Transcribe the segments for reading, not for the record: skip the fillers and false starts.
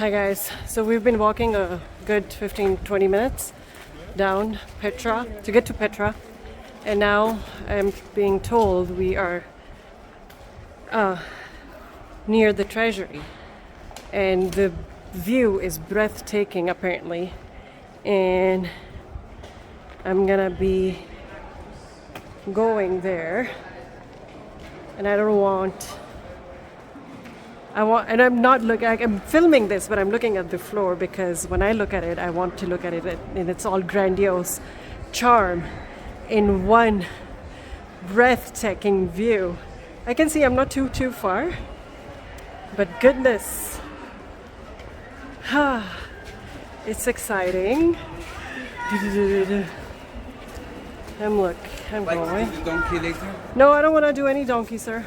Hi guys, so we've been walking a good 15-20 minutes down Petra to get to Petra, and now I'm being told we are near the Treasury, and the view is breathtaking apparently, and I'm gonna be going there, and and I'm not looking, I'm filming this, but I'm looking at the floor because when I look at it, I want to look at it in its all grandiose charm in one breathtaking view. I can see I'm not too far, but goodness, it's exciting. I'm going. Do the donkey later? No, I don't want to do any donkey, sir.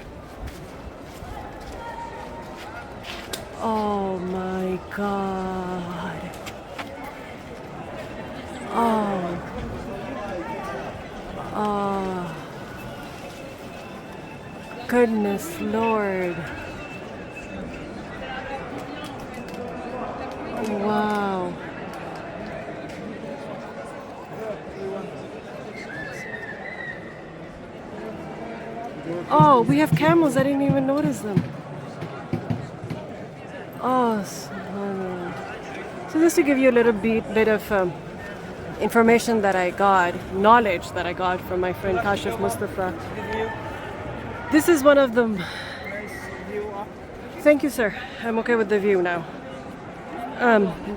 Oh my God. Oh. Goodness Lord. Wow. Oh, we have camels. I didn't even notice them. Oh, so just to give you a little bit of information that I got, knowledge that I got from my friend Kashif Mustafa. This is one of them. Thank you, sir. I'm okay with the view now.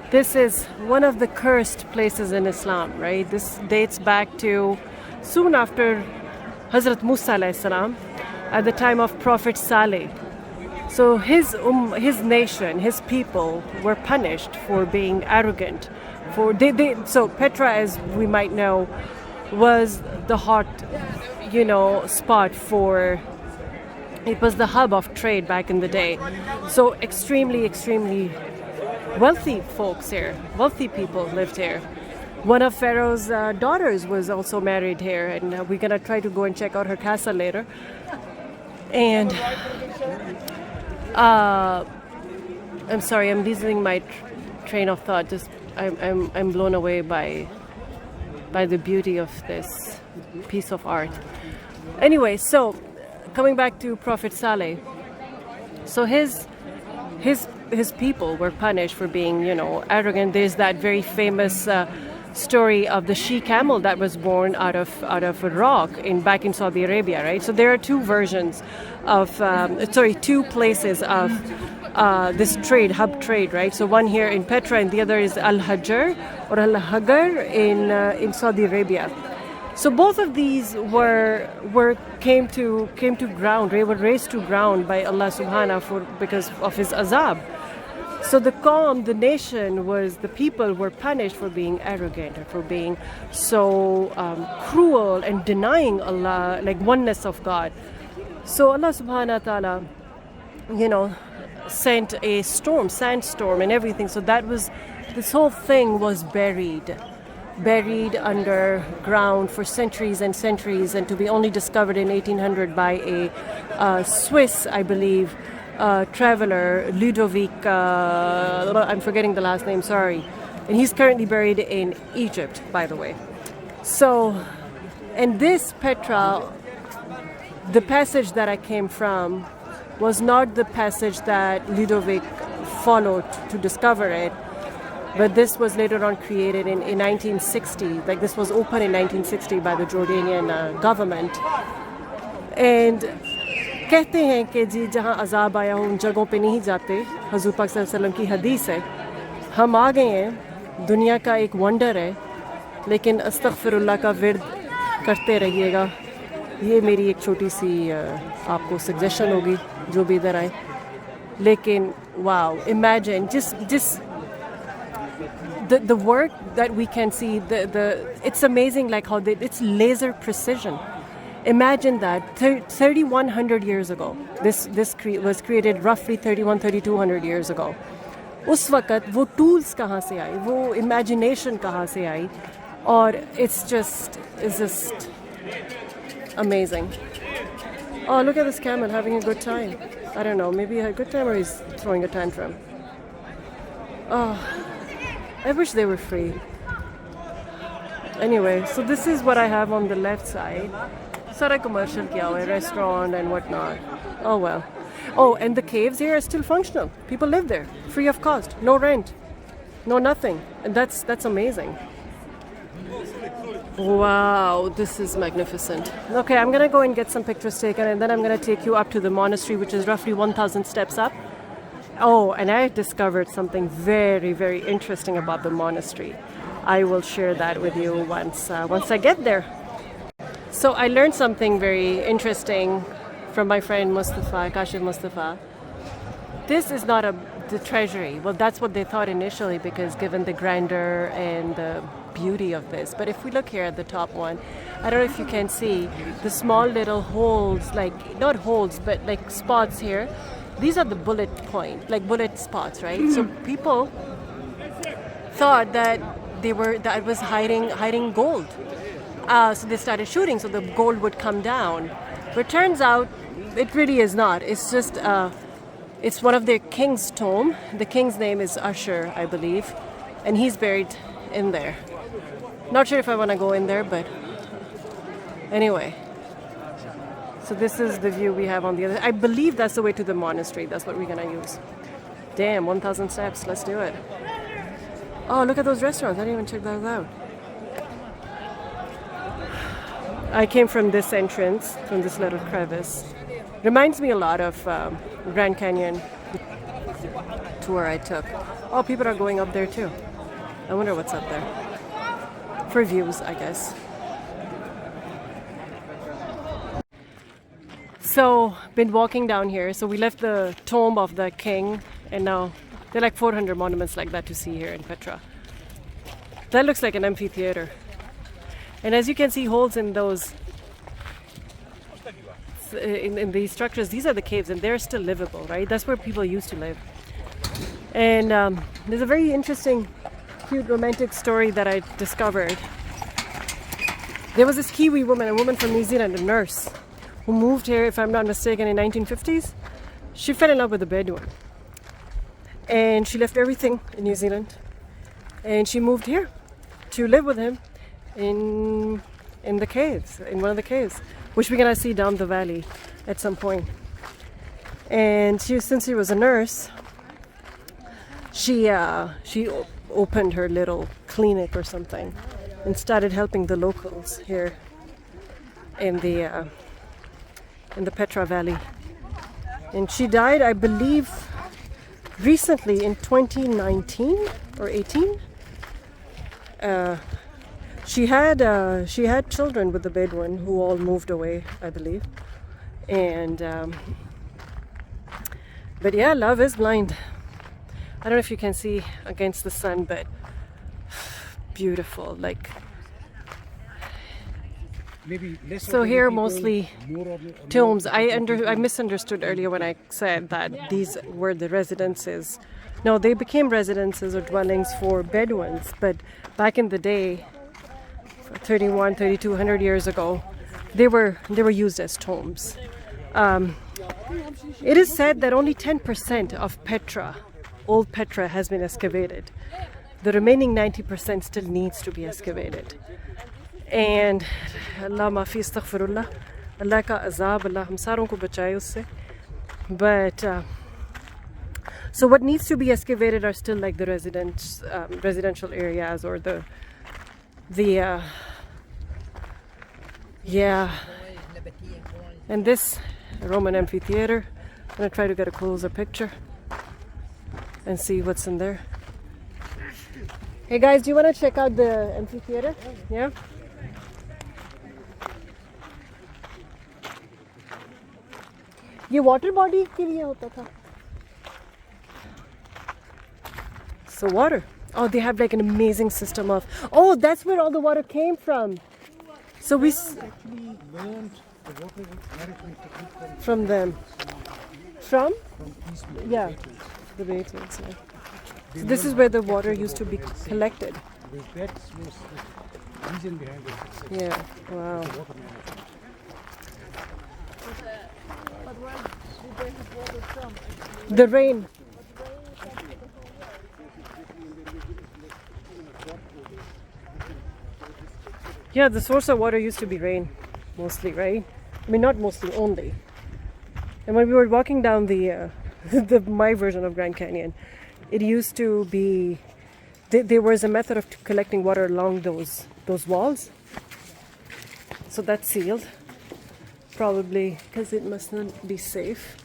This is one of the cursed places in Islam, right? This dates back to soon after Hazrat Musa alayhi salam, at the time of Prophet Saleh. So his nation, his people were punished for being arrogant. So Petra, as we might know, was the hot, spot for. It was the hub of trade back in the day. So extremely wealthy folks here, wealthy people lived here. One of Pharaoh's daughters was also married here, and we're gonna try to go and check out her casa later. And I'm sorry, I'm losing my train of thought. Just I'm blown away by the beauty of this piece of art. Anyway, so coming back to Prophet Saleh, so his people were punished for being, arrogant. There's that very famous story of the she camel that was born out of a rock back in Saudi Arabia, right? So there are two versions of two places of this hub trade, right? So one here in Petra, and the other is Al-Hajar or Al-Hagar in Saudi Arabia. So both of these came to ground. They were raised to ground by Allah Subhanahu because of His azab. So the nation the people were punished for being arrogant, for being so cruel and denying Allah, like oneness of God. So Allah Subhanahu wa Ta'ala, sent a sandstorm and everything. So this whole thing was buried underground for centuries and centuries, and to be only discovered in 1800 by a Swiss, I believe, traveler, Ludovic, I'm forgetting the last name, sorry. And he's currently buried in Egypt, by the way. So, and this Petra, the passage that I came from was not the passage that Ludovic followed to discover it, but this was later on created in 1960. Like, this was opened in 1960 by the Jordanian government. And कहते हैं कि जी जहाँ अज़ाब आया हो उन जगहों पे नहीं जाते, हज़ूर पाक सल्लल्लाहु अलैहि वसल्लम की हदीस है. हम आ गए हैं, दुनिया का एक वंडर है, लेकिन अस्तग़फ़िरुल्लाह का विर्द करते रहिएगा. ये मेरी एक छोटी सी आपको सजेशन होगी जो भी इधर आए. लेकिन wow, imagine just the work that we can see, it's amazing, like how it's laser precision. Imagine that 3,100 years ago, this was created roughly 3,200 years ago. उस वक़्त वो tools कहाँ से आई, वो imagination कहाँ से आई, और it's just amazing. Oh, look at this camel having a good time. I don't know, maybe he had a good time or he's throwing a tantrum. Oh, I wish they were free. Anyway, so this is what I have on the left side. Sara commercial kiya hua hai, restaurant and whatnot. Oh well. Oh, and the caves here are still functional. People live there, free of cost, no rent, no nothing, and that's amazing. Wow, this is magnificent. Okay, I'm gonna go and get some pictures taken, and then I'm gonna take you up to the monastery, which is roughly 1,000 steps up. Oh, and I discovered something very, very interesting about the monastery. I will share that with you once I get there. So I learned something very interesting from my friend Mustafa, Kashif Mustafa. This is not the treasury. Well, that's what they thought initially, because given the grandeur and the beauty of this. But if we look here at the top one, I don't know if you can see the small little holes, like not holes, but like spots here. These are the bullet spots, right? So people thought that it was hiding gold. So they started shooting, so the gold would come down. But turns out it really is not. It's just it's one of the king's tomb. The king's name is Usher, I believe, and he's buried in there. Not sure if I want to go in there, but anyway. So this is the view we have on the other. I believe that's the way to the monastery. That's what we're gonna use. Damn, 1,000 steps. Let's do it. Oh, look at those restaurants. I didn't even check those out. I came from this entrance, from this little crevice. Reminds me a lot of Grand Canyon tour I took. Oh, people are going up there too. I wonder what's up there. For views, I guess. So, been walking down here. So we left the tomb of the king, and now there are like 400 monuments like that to see here in Petra. That looks like an amphitheater. And as you can see, holes in those, in these structures, these are the caves, and they're still livable, right? That's where people used to live. And there's a very interesting, cute, romantic story that I discovered. There was this Kiwi woman, a woman from New Zealand, a nurse, who moved here, if I'm not mistaken, in 1950s. She fell in love with a Bedouin. And she left everything in New Zealand. And she moved here to live with him in the caves, in one of the caves, which we're gonna see down the valley at some point. And since she was a nurse, she opened her little clinic or something and started helping the locals here in the Petra Valley. And she died, I believe, recently in 2019 or 18. She had children with the Bedouin who all moved away, I believe. And but yeah, love is blind. I don't know if you can see against the sun, but beautiful. Like, so here mostly tombs. I misunderstood earlier when I said that these were the residences. No, they became residences or dwellings for Bedouins, but back in the day, 3,200 years ago, they were used as tombs. It is said that only 10% of Petra, old Petra, has been excavated. The remaining 90% still needs to be excavated. And Allah maafi astaghfirullah, Allah ka azab, Allah hum saron ko bachaye usse. But so what needs to be excavated are still like the residential areas, or the and this Roman amphitheater. I'm gonna try to get a closer picture and see what's in there. Hey guys, do you want to check out the amphitheater? Yeah. ये water body के लिए होता था. So water. Oh, they have like an amazing system of. Oh, that's where all the water came from. So we actually learned the water management technique from them. From? these Yeah, the Beatles. Yeah. So this is where the water used to be collected. That was the reason behind the success. Yeah. Wow. The water management. But where did they have water from? The rain. Yeah, the source of water used to be rain, mostly, right? I mean, not mostly, only. And when we were walking down the, my version of Grand Canyon, it used to be, there was a method of collecting water along those walls. So that's sealed, probably because it must not be safe.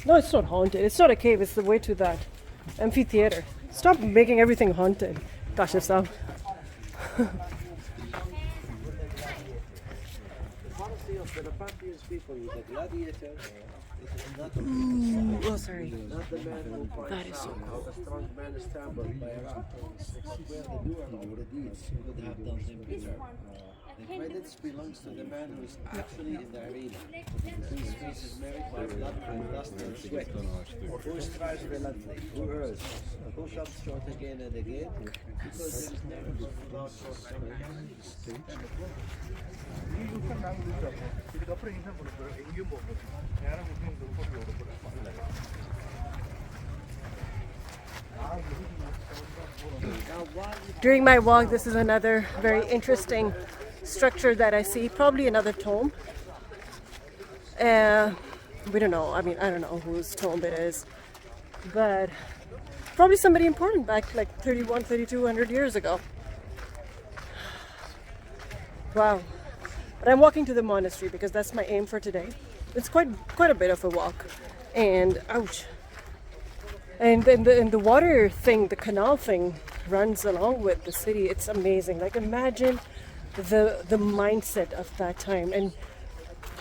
No, it's not haunted. It's not a cave. It's the way to that amphitheater. Stop making everything haunted. Gosh, yourself. Oh, sorry. That is so cool. The credits belongs to the man who is actually in the arena, whose face is marked by blood and dust and sweat, who strives relentlessly, who errs, who comes short again and again, because there is never without shortcoming. During my walk, this is another very interesting structure that I see, probably another tomb. We don't know. I mean, I don't know whose tomb it is, but probably somebody important back like 3,200 years ago. Wow. But I'm walking to the monastery because that's my aim for today. It's quite a bit of a walk, and ouch. And then the water thing, the canal thing, runs along with the city. It's amazing. Like, imagine the mindset of that time and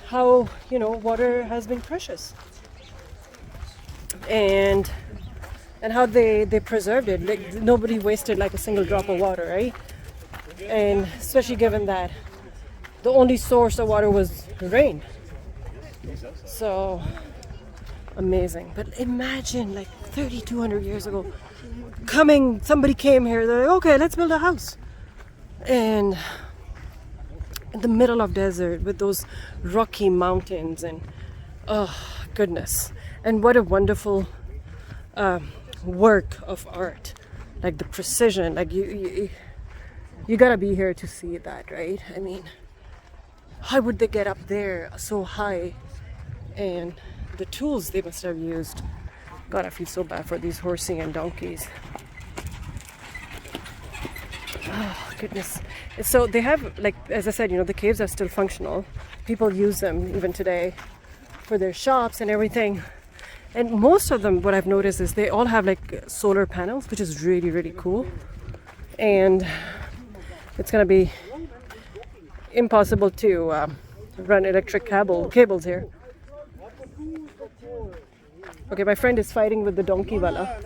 how, you know, water has been precious, and how they preserved it. Like, nobody wasted like a single drop of water, right? And especially given that the only source of water was rain. So amazing. But imagine, like, 3,200 years ago, somebody came here, they're like, okay, let's build a house. And in the middle of desert with those rocky mountains, and oh goodness. And what a wonderful work of art. Like the precision, like you gotta be here to see that, right? I mean, how would they get up there so high? And the tools they must have used. God, I feel so bad for these horses and donkeys. Oh goodness. So they have, like, as I said, you know, the caves are still functional. People use them even today for their shops and everything. And most of them, what I've noticed is they all have like solar panels, which is really, really cool. And it's gonna be impossible to run electric cables here. Okay, my friend is fighting with the donkey wala.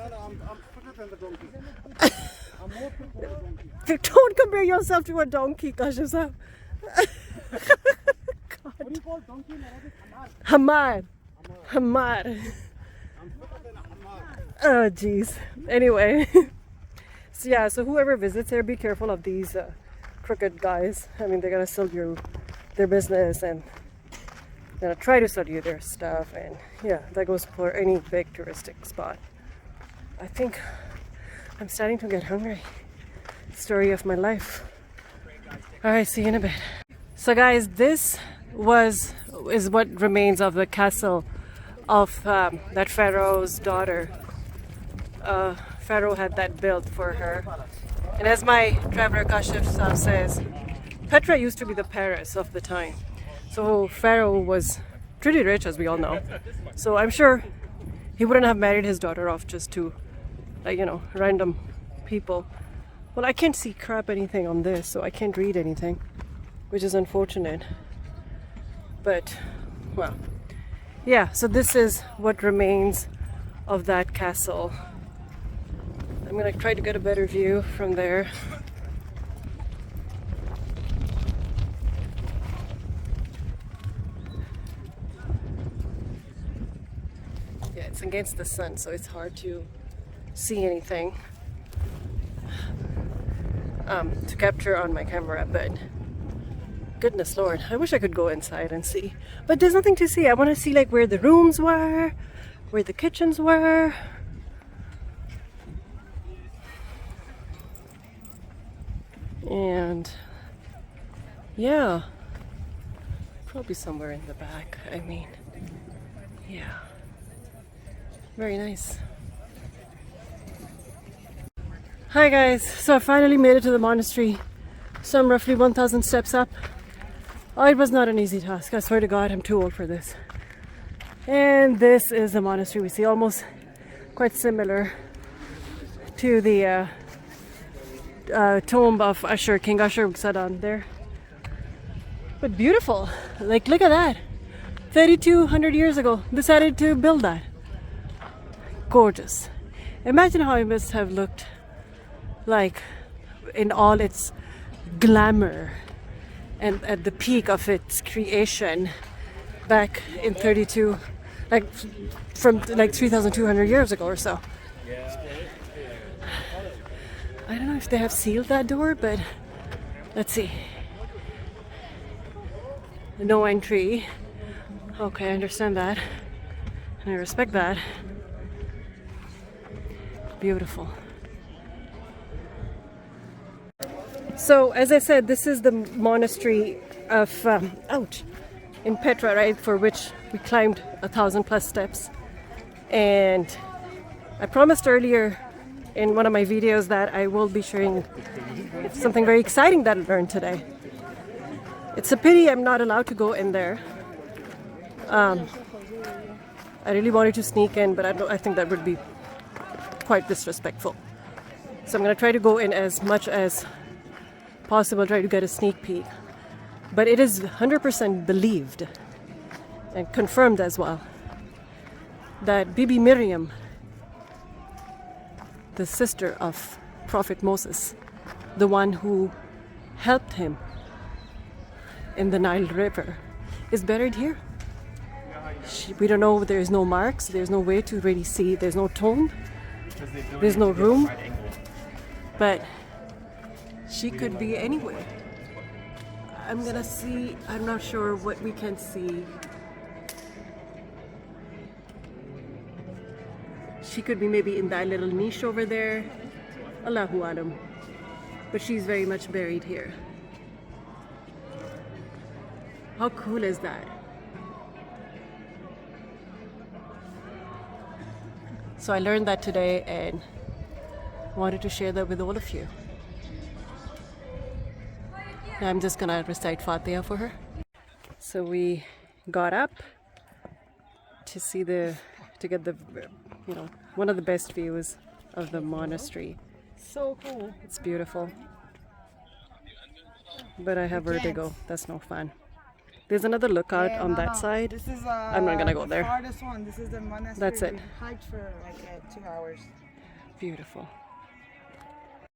Don't compare yourself to a donkey, Kashasa. What do you call donkey in Arabic? Hamar. Hamar. Oh, jeez. Anyway. So, yeah, so whoever visits here, be careful of these crooked guys. I mean, they're going to sell you their business, and they're going to try to sell you their stuff. And yeah, that goes for any big touristic spot. I think I'm starting to get hungry. Story of my life. All right, see you in a bit. So guys, this is what remains of the castle of that Pharaoh's daughter. Pharaoh had that built for her. And as my traveler Kashif says, Petra used to be the Paris of the time. So Pharaoh was pretty rich, as we all know. So I'm sure he wouldn't have married his daughter off just to, like, you know, random people. Well, I can't see crap anything on this, so I can't read anything, which is unfortunate. But, well, yeah, so this is what remains of that castle. I'm gonna try to get a better view from there. Yeah, it's against the sun, so it's hard to see anything to capture on my camera, but goodness Lord, I wish I could go inside and see. But there's nothing to see. I want to see like where the rooms were, where the kitchens were. And yeah, probably somewhere in the back. I mean, yeah, very nice. Hi guys, so I finally made it to the monastery. So I'm roughly 1,000 steps up. Oh, it was not an easy task. I swear to God, I'm too old for this. And this is the monastery we see, almost quite similar to the tomb of Ashur, King Ashur Sadan there. But beautiful. Like, look at that. 3,200 years ago, decided to build that. Gorgeous. Imagine how it must have looked like in all its glamour and at the peak of its creation back in 32, like from like 3,200 years ago or so. I don't know if they have sealed that door, but let's see. No entry. Okay, I understand that. And I respect that. Beautiful. So, as I said, this is the monastery of, in Petra, right? For which we climbed 1,000+ steps. And I promised earlier in one of my videos that I will be sharing something very exciting that I learned today. It's a pity I'm not allowed to go in there. I really wanted to sneak in, but I think that would be quite disrespectful. So I'm going to try to go in as much as possible, try to get a sneak peek. But it is 100% believed and confirmed as well that Bibi Miriam, the sister of Prophet Moses, the one who helped him in the Nile River, is buried here. We don't know, there's no marks, there's no way to really see, there's no tomb, there's no room, but she could be anywhere. I'm gonna see, I'm not sure what we can see. She could be maybe in that little niche over there. Allahu Alam. But she's very much buried here. How cool is that? So I learned that today and wanted to share that with all of you. Now I'm just gonna recite Fatiha for her. So we got up to see to get the, one of the best views of the monastery. So cool. It's beautiful. But I have vertigo. That's no fun. There's another lookout on that side. This is I'm not gonna go there. The farthest one. This is the monastery. That's it. We hiked for like 2 hours. Beautiful.